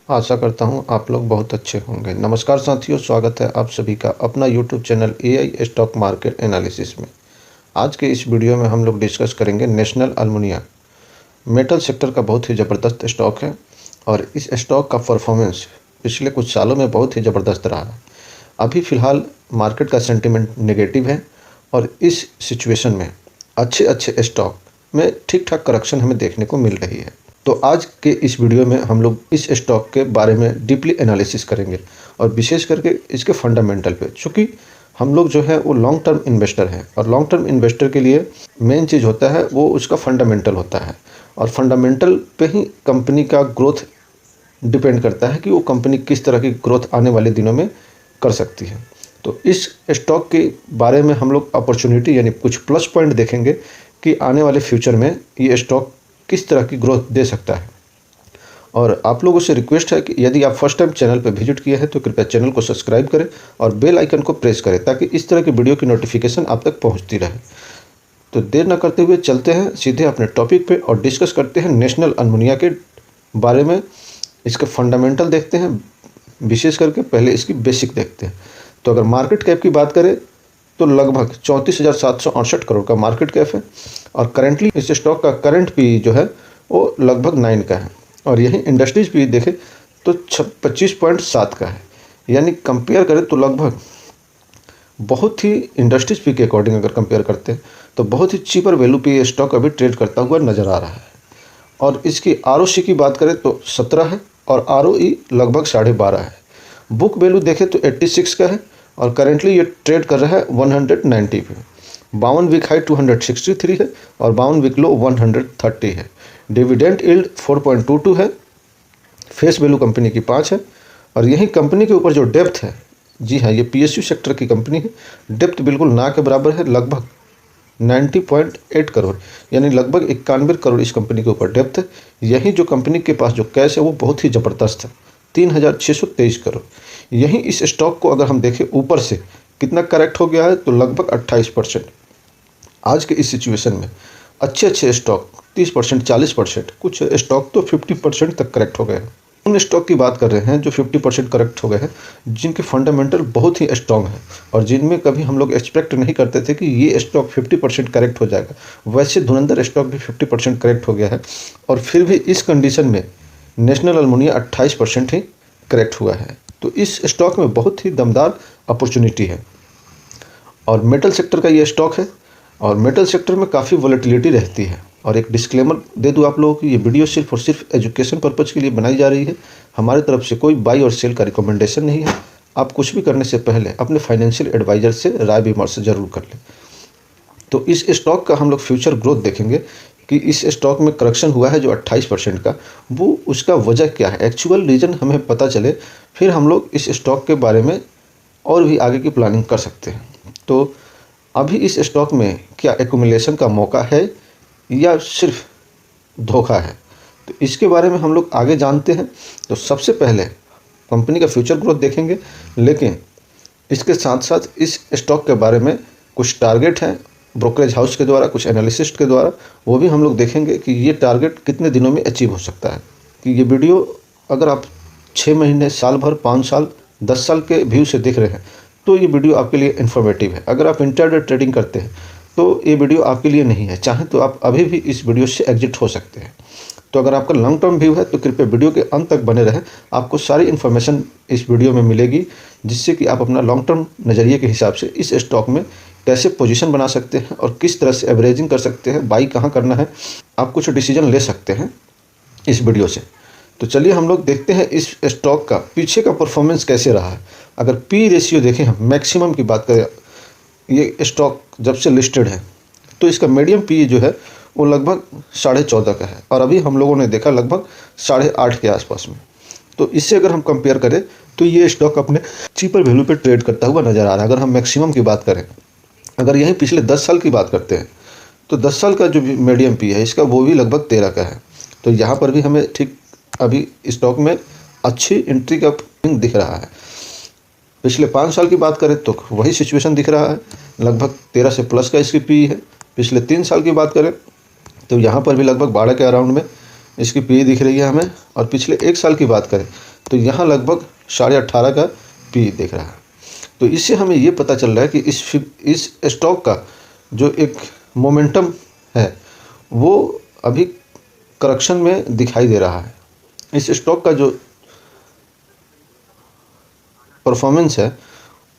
आशा करता हूँ आप लोग बहुत अच्छे होंगे। नमस्कार साथियों, स्वागत है आप सभी का अपना YouTube channel AI stock market analysis में। आज के इस वीडियो में हम लोग डिस्कस करेंगे नेशनल अल्मुनिया। मेटल सेक्टर का बहुत ही ज़बरदस्त स्टॉक है और इस स्टॉक का परफॉर्मेंस पिछले कुछ सालों में बहुत ही ज़बरदस्त रहा है। अभी फ़िलहाल मार्केट का सेंटिमेंट नेगेटिव है और इस सिचुएशन में अच्छे अच्छे स्टॉक में ठीक ठाक करेक्शन हमें देखने को मिल रही है। तो आज के इस वीडियो में हम लोग इस स्टॉक के बारे में डीपली एनालिसिस करेंगे और विशेष करके इसके फंडामेंटल पे, चूँकि हम लोग जो है वो लॉन्ग टर्म इन्वेस्टर हैं और लॉन्ग टर्म इन्वेस्टर के लिए मेन चीज़ होता है वो उसका फंडामेंटल होता है और फंडामेंटल पे ही कंपनी का ग्रोथ डिपेंड करता है कि वो कंपनी किस तरह की ग्रोथ आने वाले दिनों में कर सकती है। तो इस स्टॉक के बारे में हम लोग अपॉर्चुनिटी यानी कुछ प्लस पॉइंट देखेंगे कि आने वाले फ्यूचर में ये स्टॉक किस तरह की ग्रोथ दे सकता है। और आप लोगों से रिक्वेस्ट है कि यदि आप फर्स्ट टाइम चैनल पर विजिट किए हैं तो कृपया चैनल को सब्सक्राइब करें और बेल आइकन को प्रेस करें ताकि इस तरह की वीडियो की नोटिफिकेशन आप तक पहुंचती रहे। तो देर न करते हुए चलते हैं सीधे अपने टॉपिक पे और डिस्कस करते हैं नेशनल अल्मुनिया के बारे में। इसके फंडामेंटल देखते हैं, विशेष करके पहले इसकी बेसिक देखते हैं। तो अगर मार्केट कैप की बात करें तो लगभग 34,768 करोड़ का मार्केट कैप है और करेंटली इस स्टॉक का करंट पी जो है वो लगभग 9 का है और यही इंडस्ट्रीज पी देखें तो 25.7 का है। यानी कंपेयर करें तो लगभग बहुत ही इंडस्ट्रीज पी के अकॉर्डिंग अगर कंपेयर करते हैं तो बहुत ही चीपर वैल्यू पे ये स्टॉक अभी ट्रेड करता हुआ नज़र आ रहा है। और इसकी आरओसी की बात करें तो 17 है और आरओई लगभग 12.5 है। बुक वैल्यू देखें तो 86 का है और करेंटली ये ट्रेड कर रहा है 190 पे। 52 वीक हाई 263 है और 52 वीक लो 130 है। डिविडेंड यील्ड 4.22 है। फेस वैल्यू कंपनी की 5 है और यही कंपनी के ऊपर जो डेप्थ है, जी हाँ ये पीएसयू सेक्टर की कंपनी है, डेप्थ बिल्कुल ना के बराबर है, लगभग 90.8 करोड़ यानी लगभग 91 करोड़ इस कंपनी के ऊपर डेप्थ है। यही जो कंपनी के पास जो कैश है वो बहुत ही ज़बरदस्त है, 3,623 करोड़। यही इस स्टॉक को अगर हम देखें ऊपर से कितना करेक्ट हो गया है तो लगभग 28%। आज के इस सिचुएशन में अच्छे अच्छे स्टॉक 30%, 40%, कुछ स्टॉक तो 50% तक करेक्ट हो गए हैं। उन स्टॉक की बात कर रहे हैं जो 50% करेक्ट हो गए हैं, जिनके फंडामेंटल बहुत ही स्ट्रांग है और जिनमें कभी हम लोग एक्सपेक्ट नहीं करते थे कि ये स्टॉक 50% करेक्ट हो जाएगा। वैसे धुरंधर स्टॉक भी 50% करेक्ट हो गया है और फिर भी इस कंडीशन में नेशनल अल्मुनिया 28% ही करेक्ट हुआ है। तो इस स्टॉक में बहुत ही दमदार अपॉर्चुनिटी है और मेटल सेक्टर का ये स्टॉक है और मेटल सेक्टर में काफ़ी वॉलेटिलिटी रहती है। और एक डिस्क्लेमर दे दूं आप लोगों को, ये वीडियो सिर्फ और सिर्फ एजुकेशन पर्पज़ के लिए बनाई जा रही है। हमारी तरफ से कोई बाई और सेल का रिकमेंडेशन नहीं है। आप कुछ भी करने से पहले अपने फाइनेंशियल एडवाइज़र से राय विमर्श ज़रूर कर लें। तो इस स्टॉक का हम लोग फ्यूचर ग्रोथ देखेंगे कि इस स्टॉक में करेक्शन हुआ है जो 28% का, वो उसका वजह क्या है, एक्चुअल रीज़न हमें पता चले फिर हम लोग इस स्टॉक के बारे में और भी आगे की प्लानिंग कर सकते हैं। तो अभी इस स्टॉक में क्या एक्यूमुलेशन का मौका है या सिर्फ धोखा है, तो इसके बारे में हम लोग आगे जानते हैं। तो सबसे पहले कंपनी का फ्यूचर ग्रोथ देखेंगे, लेकिन इसके साथ साथ इस स्टॉक के बारे में कुछ टारगेट हैं ब्रोकरेज हाउस के द्वारा, कुछ एनालिसिस्ट के द्वारा, वो भी हम लोग देखेंगे कि ये टारगेट कितने दिनों में अचीव हो सकता है। कि ये वीडियो अगर आप 6 महीने, साल भर, 5 साल, 10 साल के व्यू से देख रहे हैं तो ये वीडियो आपके लिए इन्फॉर्मेटिव है। अगर आप इंट्राडे ट्रेडिंग करते हैं तो ये वीडियो आपके लिए नहीं है। चाहे तो आप अभी भी इस वीडियो से एग्जिट हो सकते हैं। तो अगर आपका लॉन्ग टर्म व्यू है तो कृपया वीडियो के अंत तक बने रहें। आपको सारी इन्फॉर्मेशन इस वीडियो में मिलेगी जिससे कि आप अपना लॉन्ग टर्म नज़रिए के हिसाब से इस स्टॉक में कैसे पोजीशन बना सकते हैं और किस तरह से एवरेजिंग कर सकते हैं, बाई कहाँ करना है, आप कुछ डिसीजन ले सकते हैं इस वीडियो से। तो चलिए हम लोग देखते हैं इस स्टॉक का पीछे का परफॉर्मेंस कैसे रहा है। अगर पी रेशियो देखें, हम मैक्सिमम की बात करें, ये स्टॉक जब से लिस्टेड है तो इसका मीडियम पी जो है वो लगभग 14.5 का है और अभी हम लोगों ने देखा लगभग 8.5 के आसपास में। तो इससे अगर हम कंपेयर करें तो ये स्टॉक अपने चीपर वैल्यू पे ट्रेड करता हुआ नज़र आ रहा है। अगर हम मैक्सिमम की बात करें, अगर यहीं पिछले 10 साल की बात करते हैं तो 10 साल का जो मीडियम पी है इसका वो भी लगभग 13 का है। तो यहाँ पर भी हमें ठीक अभी स्टॉक में अच्छी एंट्री का दिख रहा है। पिछले 5 साल की बात करें तो वही सिचुएशन दिख रहा है, लगभग 13 से प्लस का इसकी पी है। पिछले 3 साल की बात करें तो यहाँ पर भी लगभग 12 के अराउंड में इसकी पी दिख रही है हमें। और पिछले 1 साल की बात करें तो यहाँ लगभग 18.5 का पी देख रहा है। तो इससे हमें ये पता चल रहा है कि इस स्टॉक का जो एक मोमेंटम है वो अभी करेक्शन में दिखाई दे रहा है। इस स्टॉक का जो परफॉर्मेंस है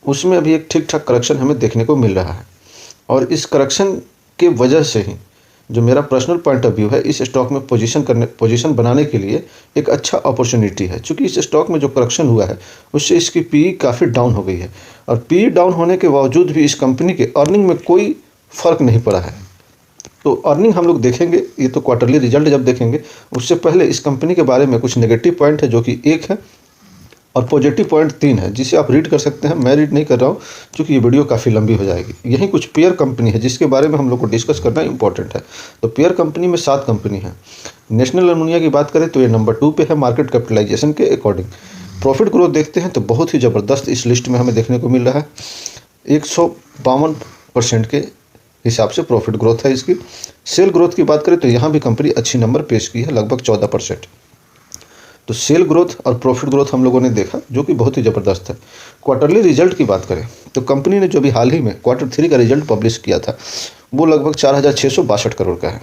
उसमें अभी एक ठीक ठाक करेक्शन हमें देखने को मिल रहा है, और इस करेक्शन के वजह से ही जो मेरा पर्सनल पॉइंट ऑफ व्यू है, इस स्टॉक में पोजीशन बनाने के लिए एक अच्छा अपॉर्चुनिटी है। क्योंकि इस स्टॉक में जो करेक्शन हुआ है उससे इसकी पीई काफ़ी डाउन हो गई है, और पीई डाउन होने के बावजूद भी इस कंपनी के अर्निंग में कोई फ़र्क नहीं पड़ा है। तो अर्निंग हम लोग देखेंगे, ये तो क्वार्टरली रिजल्ट जब देखेंगे, उससे पहले इस कंपनी के बारे में कुछ नेगेटिव पॉइंट है जो कि 1 है और पॉजिटिव पॉइंट 3 है, जिसे आप रीड कर सकते हैं। मैं रीड नहीं कर रहा हूँ क्योंकि ये वीडियो काफ़ी लंबी हो जाएगी। यही कुछ पेयर कंपनी है जिसके बारे में हम लोग को डिस्कस करना इंपॉर्टेंट है। तो पेयर कंपनी में 7 कंपनी है। नेशनल अल्मुनिया की बात करें तो ये नंबर 2 पे है मार्केट कैपिटलाइजेशन के अकॉर्डिंग। प्रॉफिट ग्रोथ देखते हैं तो बहुत ही ज़बरदस्त इस लिस्ट में हमें देखने को मिल रहा है। 152% के हिसाब से प्रॉफिट ग्रोथ है इसकी। सेल ग्रोथ की बात करें तो यहाँ भी कंपनी अच्छी नंबर पेश की है, लगभग 14%। तो सेल ग्रोथ और प्रॉफिट ग्रोथ हम लोगों ने देखा जो कि बहुत ही ज़बरदस्त है। क्वार्टरली रिजल्ट की बात करें तो कंपनी ने जो भी हाल ही में Q3 का रिजल्ट पब्लिश किया था वो लगभग 4,662 करोड़ का है।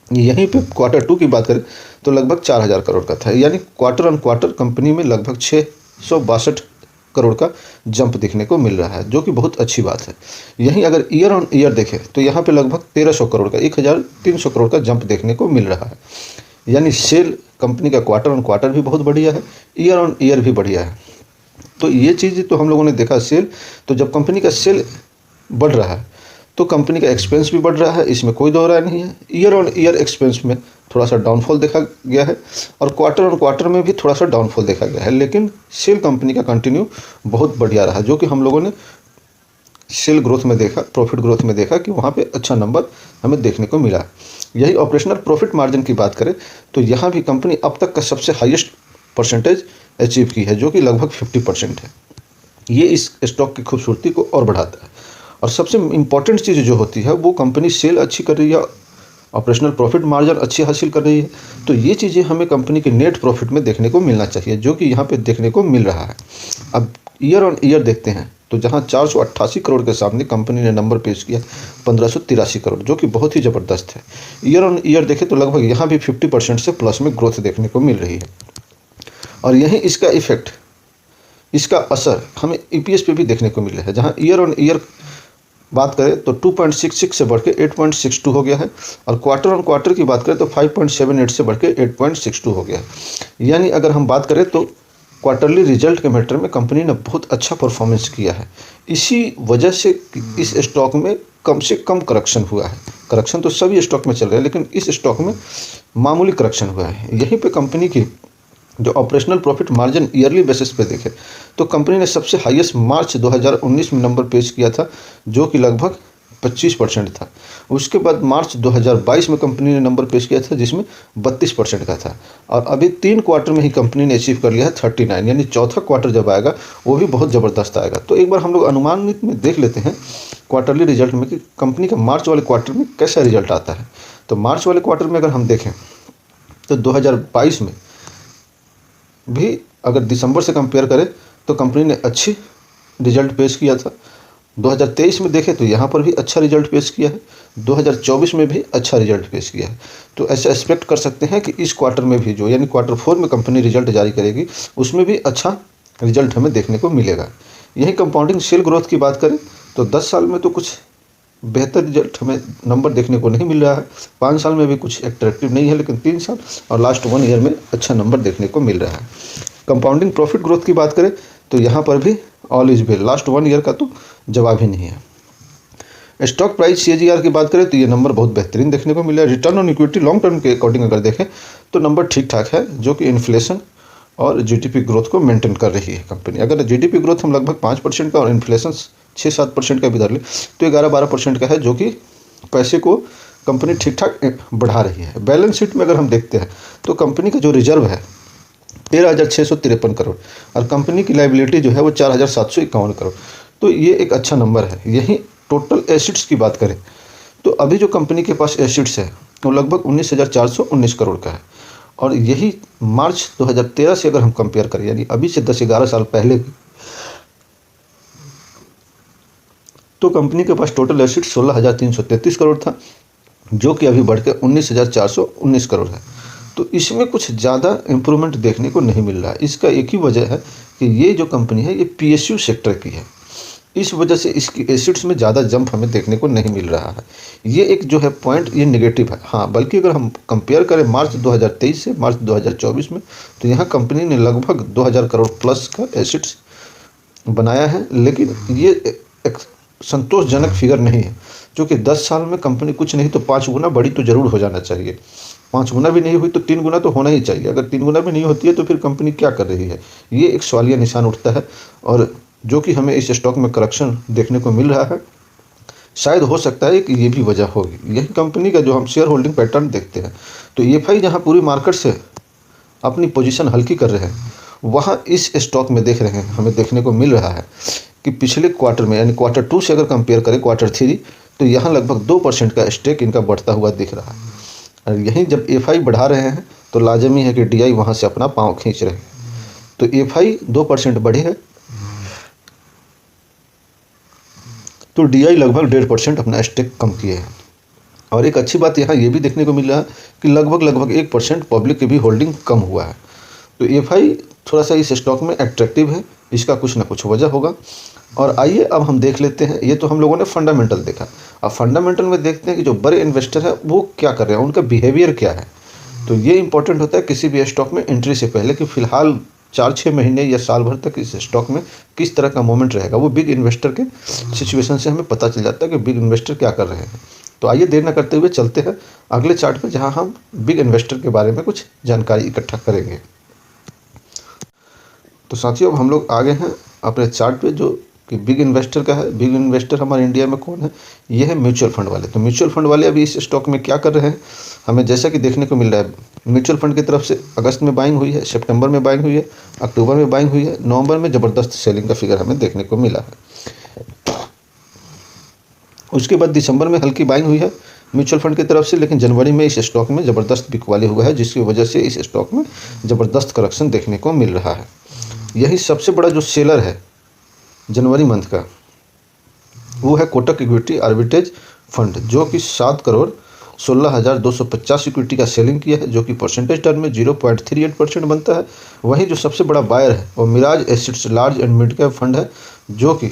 यहीं पे Q2 की बात करें तो लगभग 4,000 करोड़ का था, यानी क्वार्टर ऑन क्वार्टर कंपनी में लगभग 662 करोड़ का जंप देखने को मिल रहा है, जो कि बहुत अच्छी बात है। यहीं अगर ईयर ऑन ईयर देखें तो यहाँ पे लगभग 1,300 करोड़ का 1,300 करोड़ का जंप देखने को मिल रहा है। यानी सेल कंपनी का क्वार्टर ऑन क्वार्टर भी बहुत बढ़िया है, ईयर ऑन ईयर भी बढ़िया है। तो ये चीज़ तो हम लोगों ने देखा सेल। तो जब कंपनी का सेल बढ़ रहा है तो कंपनी का एक्सपेंस भी बढ़ रहा है, इसमें कोई दो राय नहीं है। ईयर ऑन ईयर एक्सपेंस में थोड़ा सा डाउनफॉल देखा गया है और क्वार्टर ऑन क्वार्टर में भी थोड़ा सा डाउनफॉल देखा गया है, लेकिन सेल कंपनी का कंटिन्यू बहुत बढ़िया रहा, जो कि हम लोगों ने सेल ग्रोथ में देखा, प्रॉफिट ग्रोथ में देखा कि वहाँ पे अच्छा नंबर हमें देखने को मिला। यही ऑपरेशनल प्रॉफिट मार्जिन की बात करें तो यहाँ भी कंपनी अब तक का सबसे हाईएस्ट परसेंटेज अचीव की है, जो कि लगभग 50% है। ये इस स्टॉक की खूबसूरती को और बढ़ाता है। और सबसे इम्पॉर्टेंट चीज़ जो होती है वो कंपनी सेल अच्छी कर रही है, ऑपरेशनल प्रॉफिट मार्जिन अच्छी हासिल कर रही है, तो ये चीज़ें हमें कंपनी के नेट प्रॉफिट में देखने को मिलना चाहिए, जो कि यहाँ पे देखने को मिल रहा है। अब ईयर ऑन ईयर देखते हैं तो जहाँ 488 करोड़ के सामने कंपनी ने नंबर पेश किया 1583 करोड़, जो कि बहुत ही ज़बरदस्त है। ईयर ऑन ईयर देखें तो लगभग यहाँ भी 50% से प्लस में ग्रोथ देखने को मिल रही है। और यही इसका इफेक्ट, इसका असर हमें EPS पे भी देखने को मिल रहा है, जहाँ ईयर ऑन ईयर बात करें तो 2.66 से बढ़ के 8.62 हो गया है, और क्वार्टर ऑन क्वार्टर की बात करें तो 5.78 से बढ़ के 8.62 हो गया है। यानी अगर हम बात करें तो क्वार्टरली रिजल्ट के मैटर में कंपनी ने बहुत अच्छा परफॉर्मेंस किया है। इसी वजह से इस स्टॉक में कम से कम करेक्शन हुआ है। करेक्शन तो सभी स्टॉक में चल रहा है, लेकिन इस स्टॉक में मामूली करेक्शन हुआ है। यहीं पे कंपनी की जो operational profit margin yearly basis पे देखें तो कंपनी ने सबसे हाईएस्ट मार्च 2019 में नंबर पेश किया था, जो कि लगभग 25% था। उसके बाद मार्च 2022 में कंपनी ने नंबर पेश किया था जिसमें 32% का था, और अभी 3 क्वार्टर में ही कंपनी ने अचीव कर लिया है 39, यानी चौथा क्वार्टर जब आएगा वो भी बहुत ज़बरदस्त आएगा। तो एक बार हम लोग अनुमानित में देख लेते हैं क्वार्टरली रिजल्ट में कि कंपनी का मार्च वाले क्वार्टर में कैसा रिजल्ट आता है। तो मार्च वाले क्वार्टर में अगर हम देखें तो 2022 में भी अगर दिसंबर से कंपेयर करें तो कंपनी ने अच्छी रिजल्ट पेश किया था। 2023 में देखें तो यहाँ पर भी अच्छा रिजल्ट पेश किया है, 2024 में भी अच्छा रिजल्ट पेश किया है। तो ऐसे एक्सपेक्ट कर सकते हैं कि इस क्वार्टर में भी जो यानी Q4 में कंपनी रिजल्ट जारी करेगी उसमें भी अच्छा रिजल्ट हमें देखने को मिलेगा। यही कंपाउंडिंग सेल ग्रोथ की बात करें तो 10 साल में तो कुछ बेहतर रिजल्ट हमें नंबर देखने को नहीं मिल रहा है। 5 साल में भी कुछ अट्रैक्टिव नहीं है, लेकिन 3 साल और लास्ट 1 ईयर में अच्छा नंबर देखने को मिल रहा है। कंपाउंडिंग प्रॉफिट ग्रोथ की बात करें तो यहाँ पर भी all is well, last 1 year का तो जवाब ही नहीं है। स्टॉक प्राइस CAGR की बात करें तो ये नंबर बहुत बेहतरीन देखने को मिला है। Return on equity long term के अकॉर्डिंग अगर देखें तो नंबर ठीक ठाक है, जो कि इन्फ्लेशन और GDP ग्रोथ को मेंटेन कर रही है कंपनी। अगर GDP ग्रोथ हम लगभग 5% का और इन्फ्लेशन 6-7% का भी धर ले तो 11-12% का है, जो कि पैसे को कंपनी ठीक ठाक बढ़ा रही है। बैलेंस शीट में अगर हम देखते हैं तो कंपनी का जो रिजर्व है 13,653 करोड़ और कंपनी की लायबिलिटी जो है वो 4,751 करोड़। तो ये एक अच्छा नंबर है। यही टोटल एसिड्स की बात करें तो अभी जो कंपनी के पास एसिड्स है वो लगभग 19,419 करोड़ का है, और यही मार्च 2013 से अगर हम कंपेयर करें, यानी अभी से 10-11 साल पहले की, तो कंपनी के पास टोटल एसिड 16,333 करोड़ था, जो कि अभी बढ़ के 19,419 करोड़ है। तो इसमें कुछ ज़्यादा इम्प्रूवमेंट देखने को नहीं मिल रहा है। इसका एक ही वजह है कि ये जो कंपनी है ये पीएसयू सेक्टर की है, इस वजह से इसकी एसिड्स में ज़्यादा जंप हमें देखने को नहीं मिल रहा है। ये एक जो है पॉइंट, ये नेगेटिव है। हाँ, बल्कि अगर हम कंपेयर करें मार्च 2023 से मार्च 2024 में, तो यहाँ कंपनी ने लगभग 2,000 करोड़ प्लस का एसिड्स बनाया है। लेकिन ये एक संतोषजनक फिगर नहीं है, क्योंकि 10 साल में कंपनी कुछ नहीं तो 5 गुना बड़ी तो ज़रूर हो जाना चाहिए। 5 गुना भी नहीं हुई तो 3 गुना तो होना ही चाहिए। अगर 3 गुना भी नहीं होती है तो फिर कंपनी क्या कर रही है, ये एक सवालिया निशान उठता है। और जो कि हमें इस स्टॉक में करेक्शन देखने को मिल रहा है, शायद हो सकता है कि ये भी वजह होगी। यही कंपनी का जो हम शेयर होल्डिंग पैटर्न देखते हैं, तो EFI जहाँ पूरी मार्केट से अपनी पोजीशन हल्की कर रहे हैं, वहाँ इस स्टॉक में देख रहे हैं, हमें देखने को मिल रहा है कि पिछले क्वार्टर में, यानी Q2 से अगर कंपेयर करें Q3, तो यहाँ लगभग 2% का स्टेक इनका बढ़ता हुआ दिख रहा है। और यहीं जब EFI बढ़ा रहे हैं तो लाजमी है कि DI वहाँ से अपना पाँव खींच रहे हैं। तो EFI 2% बढ़े है, तो DI लगभग 1.5% अपना स्टेक कम किए हैं। और एक अच्छी बात यहाँ ये भी देखने को मिल रहा है कि लगभग 1% पब्लिक की भी होल्डिंग कम हुआ है। तो EFI थोड़ा सा इस स्टॉक में एट्रैक्टिव है, इसका कुछ ना कुछ वजह होगा। और आइए अब हम देख लेते हैं, ये तो हम लोगों ने फंडामेंटल देखा, अब फंडामेंटल में देखते हैं कि जो बड़े इन्वेस्टर है वो क्या कर रहे हैं, उनका बिहेवियर क्या है। तो ये इंपॉर्टेंट होता है किसी भी स्टॉक में एंट्री से पहले कि फिलहाल 4-6 महीने या साल भर तक इस स्टॉक में किस तरह का मोमेंट रहेगा। वो बिग इन्वेस्टर के सिचुएशन से हमें पता चल जाता है कि बिग इन्वेस्टर क्या कर रहे हैं। तो आइए देर न करते हुए चलते हैं अगले चार्ट पर, जहां हम बिग इन्वेस्टर के बारे में कुछ जानकारी इकट्ठा करेंगे। तो साथियों, अब हम लोग आगे हैं अपने चार्ट पे, जो कि बिग इन्वेस्टर का है। बिग इन्वेस्टर हमारे इंडिया में कौन है, ये है म्यूचुअल फंड वाले। तो म्यूचुअल फंड वाले अभी इस स्टॉक में क्या कर रहे हैं, हमें जैसा कि देखने को मिल रहा है, म्यूचुअल फंड की तरफ से अगस्त में बाइंग हुई है, सितंबर में बाइंग हुई है, अक्टूबर में बाइंग हुई है, नवंबर में ज़बरदस्त सेलिंग का फिगर हमें देखने को मिला है। उसके बाद दिसंबर में हल्की बाइंग हुई है म्यूचुअल फंड की तरफ से, लेकिन जनवरी में इस स्टॉक में ज़बरदस्त बिकवाली हुआ है, जिसकी वजह से इस स्टॉक में ज़बरदस्त करेक्शन देखने को मिल रहा है। यही सबसे बड़ा जो सेलर है जनवरी मंथ का, वो है कोटक इक्विटी आर्बिट्रेज फंड, जो कि 7,16,250 इक्विटी का सेलिंग किया है, जो कि परसेंटेज टर्म में 0.38% बनता है। वहीं जो सबसे बड़ा बायर है वो Mirae assets large and mid cap fund है, जो कि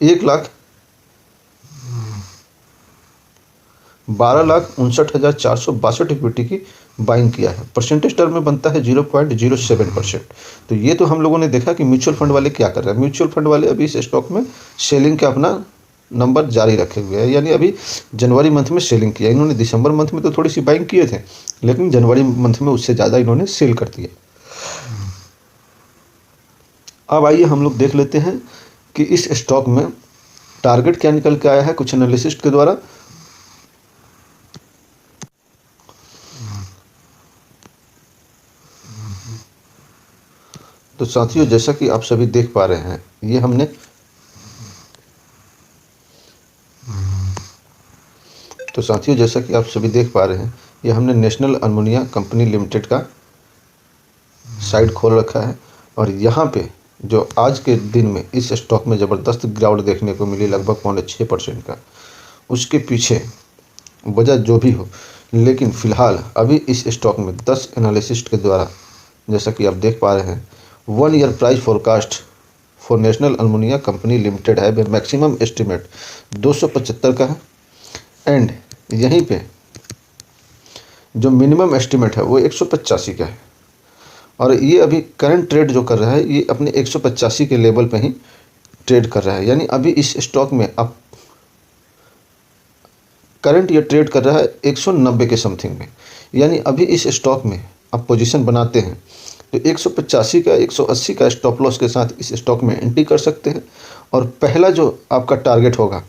1,12,59,462 इक्विटी की बाइंग किया है। परसेंटेज टर्म में बनता है 0.07%। तो ये तो हम लोगों ने देखा कि म्यूचुअल फंड वाले क्या कर रहे हैं। म्यूचुअल फंड वाले अभी इस स्टॉक में सेलिंग का अपना नंबर जारी रखे हुए हैं, यानी अभी जनवरी मंथ में सेलिंग किया इन्होंने। दिसंबर मंथ में तो थोड़ी सी बाइंग किए थे, लेकिन जनवरी मंथ में उससे ज़्यादा इन्होंने सेल कर दिया। अब आइए हम लोग देख लेते हैं कि इस स्टॉक में टारगेट क्या निकल के आया है कुछ एनालिसिस्ट के द्वारा। तो साथियों, जैसा कि आप सभी देख पा रहे हैं, ये हमने नेशनल अल्मुनिया कंपनी लिमिटेड का साइट खोल रखा है। और यहाँ पे जो आज के दिन में इस स्टॉक में ज़बरदस्त गिरावट देखने को मिली, लगभग 6.5% का। उसके पीछे वजह जो भी हो, लेकिन फ़िलहाल अभी इस स्टॉक में 10 एनालिसिस्ट के द्वारा, जैसा कि आप देख पा रहे हैं, 1 year price forecast for national aluminium company limited है, मैक्सिमम एस्टिमेट 275 का है, एंड यहीं पे जो मिनिमम एस्टिमेट है वो 185 का है। और ये अभी करंट ट्रेड जो कर रहा है, ये अपने 185 के लेवल पे ही ट्रेड कर रहा है, यानी अभी इस स्टॉक में अब करंट ये ट्रेड कर रहा है 190 के समथिंग में। यानी अभी इस स्टॉक में आप पोजीशन बनाते हैं तो 185 का 180 का स्टॉप लॉस के साथ इस स्टॉक में एंट्री कर सकते हैं। और पहला जो आपका टारगेट होगा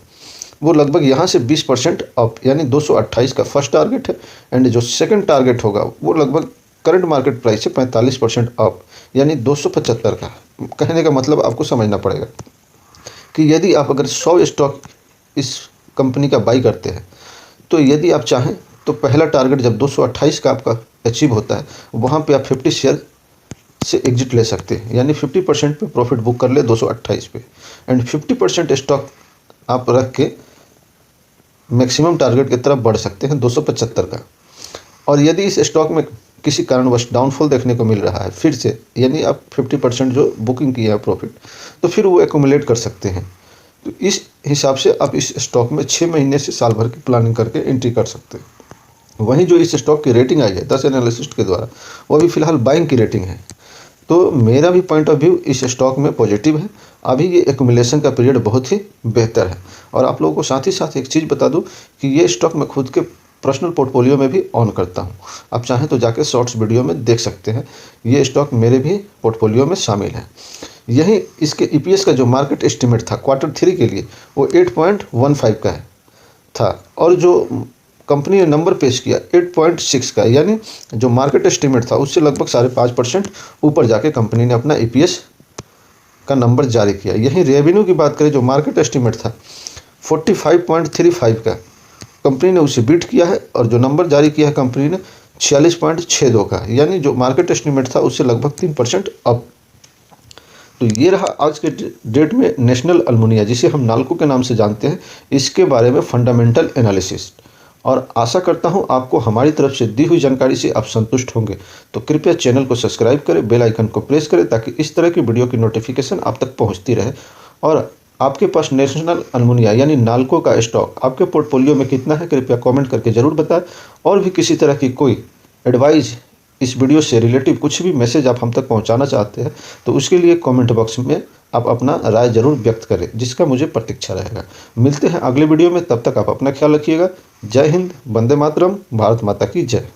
वो लगभग यहाँ से 20% अप, यानी 228 का फर्स्ट टारगेट है। एंड जो सेकंड टारगेट होगा वो लगभग करंट मार्केट प्राइस से 45% अप, यानी 275 का। कहने का मतलब आपको समझना पड़ेगा कि यदि आप अगर 100 स्टॉक इस कंपनी का बाई करते हैं, तो यदि आप चाहें तो पहला टारगेट जब 228 का आपका अचीव होता है, वहाँ पे आप 50 शेयर से एग्जिट ले सकते हैं, यानी 50% पे प्रॉफिट बुक कर ले 228 पे, एंड 50% स्टॉक आप रख के मैक्सिमम टारगेट की तरफ बढ़ सकते हैं 275 का। और यदि इस स्टॉक में किसी कारणवश डाउनफॉल देखने को मिल रहा है फिर से, यानी आप 50% जो बुकिंग किया है प्रॉफिट, तो फिर वो एक्यूमुलेट कर सकते हैं। तो इस हिसाब से आप इस स्टॉक में 6 महीने से साल भर की प्लानिंग करके एंट्री कर सकते हैं। वहीं जो इस स्टॉक की रेटिंग आई है 10 एनालिस्ट के द्वारा, वो अभी फिलहाल बाइंग की रेटिंग है। तो मेरा भी पॉइंट ऑफ व्यू इस स्टॉक में पॉजिटिव है। अभी ये एक्यूमुलेशन का पीरियड बहुत ही बेहतर है। और आप लोगों को साथ ही साथ एक चीज़ बता दूं कि ये स्टॉक मैं खुद के पर्सनल पोर्टफोलियो में भी ऑन करता हूं। आप चाहें तो जाके शॉर्ट्स वीडियो में देख सकते हैं, ये स्टॉक मेरे भी पोर्टफोलियो में शामिल है। यही इसके ईपीएस का जो मार्केट एस्टिमेट था Q3 के लिए, वो 8.15 का था, और जो कंपनी ने नंबर पेश किया 8.6 का, यानी जो मार्केट एस्टिमेट था उससे लगभग 5.5% ऊपर जाके कंपनी ने अपना ईपीएस का नंबर जारी किया। यहीं रेवेन्यू की बात करें, जो मार्केट एस्टिमेट था 45.35 का, कंपनी ने उसे बीट किया है, और जो नंबर जारी किया है कंपनी ने 46.62 का, यानी जो मार्केट एस्टिमेट था उससे लगभग 3% अप। तो ये रहा आज के डेट में नेशनल अल्मुनिया, जिसे हम नाल्को के नाम से जानते हैं, इसके बारे में फंडामेंटल एनालिसिस। और आशा करता हूं आपको हमारी तरफ से दी हुई जानकारी से आप संतुष्ट होंगे। तो कृपया चैनल को सब्सक्राइब करें, बेल आइकन को प्रेस करें, ताकि इस तरह की वीडियो की नोटिफिकेशन आप तक पहुंचती रहे। और आपके पास नेशनल अल्मुनिया यानी नाल्को का स्टॉक आपके पोर्टफोलियो में कितना है, कृपया कमेंट करके ज़रूर बताएं। और भी किसी तरह की कोई एडवाइस, इस वीडियो से रिलेटिव कुछ भी मैसेज आप हम तक पहुंचाना चाहते हैं, तो उसके लिए कमेंट बॉक्स में आप अपना राय जरूर व्यक्त करें, जिसका मुझे प्रतीक्षा रहेगा। मिलते हैं अगले वीडियो में, तब तक आप अपना ख्याल रखिएगा। जय हिंद, वंदे मातरम, भारत माता की जय।